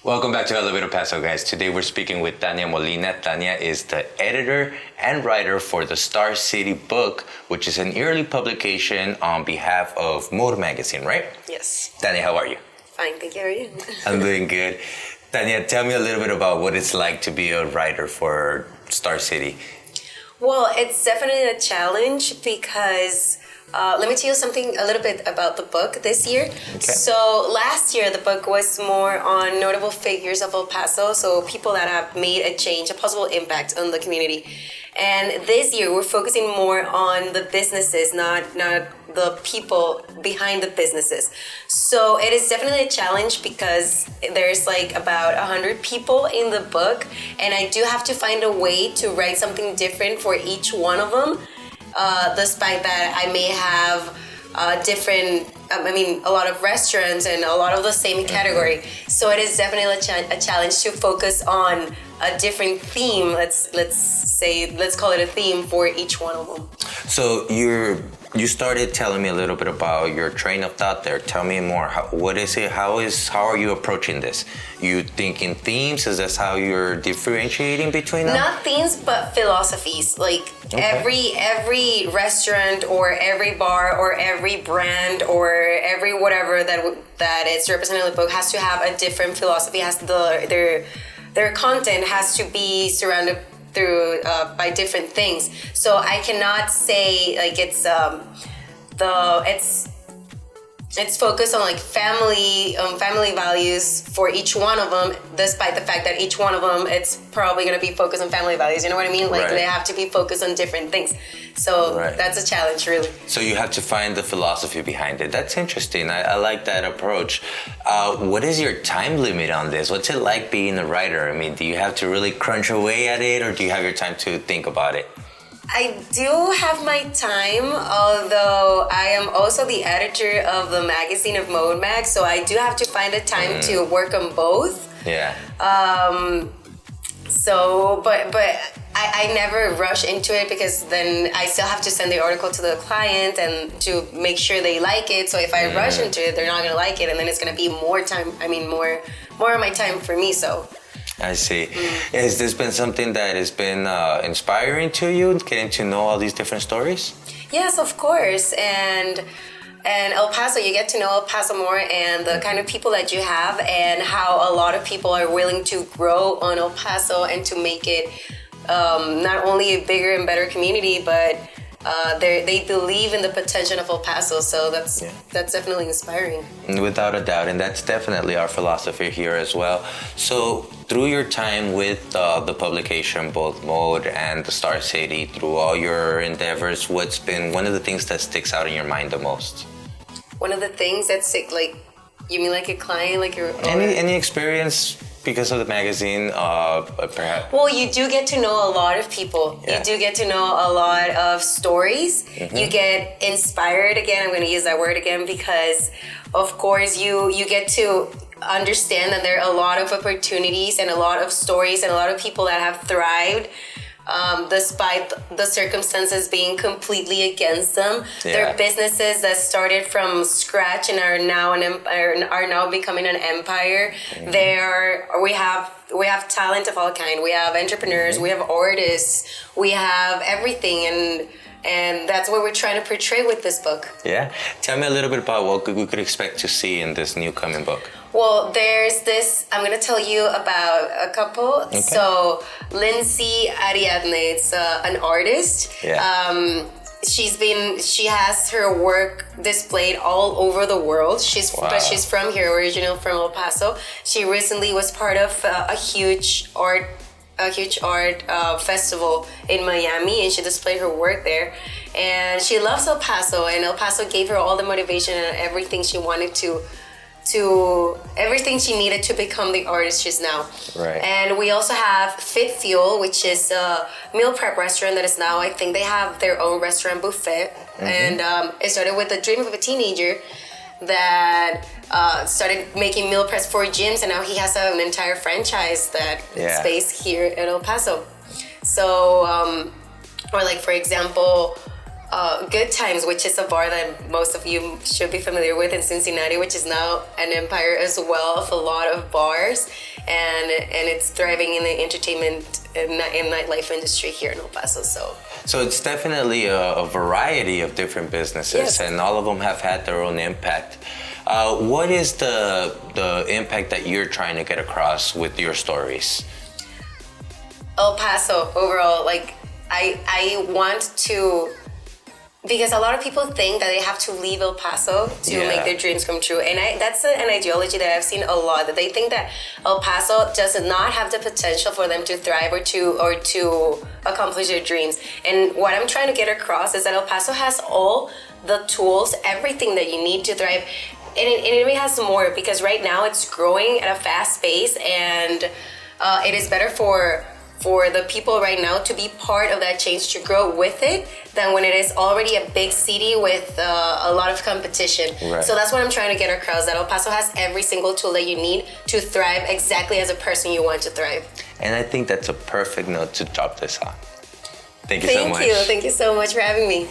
Welcome back to Elevator Paso, guys. Today we're speaking with Tania Molina. Tania is the editor and writer for the Starcity book, which is an yearly publication on behalf of Mode Magazine, right? Yes. Tania, how are you? Fine, thank you. How are you? I'm doing good. Tania, tell me a little bit about what it's like to be a writer for Starcity. Well, it's definitely a challenge because let me tell you something a little bit about the book this year. Okay. So last year, the book was more on notable figures of El Paso, so people that have made a change, a possible impact on the community. And this year, we're focusing more on the businesses, not the people behind the businesses. So it is definitely a challenge because there's like about 100 people in the book, and I do have to find a way to write something different for each one of them. Despite that, I may have a lot of restaurants and a lot of the same category. So it is definitely a challenge to focus on a different theme. Let's call it a theme for each one of them. So you started telling me a little bit about your train of thought there. Tell me more. What is it? How are you approaching this? You thinking themes? Is this how you're differentiating between them? Not themes, but philosophies. Like every restaurant or every bar or every brand or every whatever that is represented in the book has to have a different philosophy. Their content has to be surrounded through by different things. So I cannot say like it's focused on like family values for each one of them, despite the fact that each one of them it's probably going to be focused on family values. You know what I mean? Like They have to be focused on different things. So that's a challenge, really. So you have to find the philosophy behind it. That's interesting. I like that approach. What is your time limit on this? What's it like being a writer? I mean, do you have to really crunch away at it, or do you have your time to think about it? I do have my time, although I am also the editor of the magazine of Mode Mag, so I do have to find a time to work on both. Yeah. But I never rush into it because then I still have to send the article to the client and to make sure they like it. So if I rush into it, they're not gonna like it, and then it's gonna be more of my time for me. So. I see. Has this been something that has been inspiring to you, getting to know all these different stories? Yes, of course. And El Paso, you get to know El Paso more and the kind of people that you have and how a lot of people are willing to grow on El Paso and to make it not only a bigger and better community, but they believe in the potential of El Paso, so that's definitely inspiring. Without a doubt, and that's definitely our philosophy here as well. So through your time with the publication, both Mode and the Starcity, through all your endeavors, what's been one of the things that sticks out in your mind the most? One of the things that's like, you mean like a client, like your any experience because of the magazine, perhaps? Well, you do get to know a lot of people. Yeah. You do get to know a lot of stories. You get inspired again. I'm going to use that word again because, of course, you get to understand that there are a lot of opportunities and a lot of stories and a lot of people that have thrived despite the circumstances being completely against them. Yeah. There are businesses that started from scratch and are now becoming an empire. We have talent of all kind. We have entrepreneurs. We have artists. We have everything, and that's what we're trying to portray with this book. Yeah, tell me a little bit about what we could expect to see in this new coming book. Well, there's this, I'm going to tell you about a couple. Okay. So, Lindsay Ariadne, it's an artist. Yeah. She has her work displayed all over the world. But she's from here, original from El Paso. She recently was part of a huge art festival in Miami, and she displayed her work there. And she loves El Paso, and El Paso gave her all the motivation and everything she wanted to everything she needed to become the artist she's now. Right. And we also have Fit Fuel, which is a meal prep restaurant that is now, I think they have their own restaurant buffet. And it started with the dream of a teenager that started making meal preps for gyms, and now he has an entire franchise that space here in El Paso. So, or like for example, Good Times, which is a bar that most of you should be familiar with in Cincinnati, which is now an empire as well of a lot of bars, and it's thriving in the entertainment and nightlife industry here in El Paso. So it's definitely a variety of different businesses, yes. And all of them have had their own impact. What is the impact that you're trying to get across with your stories? El Paso overall, like I want to, because a lot of people think that they have to leave El Paso to make their dreams come true. And that's an ideology that I've seen a lot, that they think that El Paso does not have the potential for them to thrive or to accomplish their dreams. And what I'm trying to get across is that El Paso has all the tools, everything that you need to thrive. And it even has more, because right now it's growing at a fast pace, and it is better for the people right now to be part of that change, to grow with it, than when it is already a big city with a lot of competition. Right. So that's what I'm trying to get across, that El Paso has every single tool that you need to thrive exactly as a person you want to thrive. And I think that's a perfect note to drop this on. Thank you so much. Thank you so much for having me.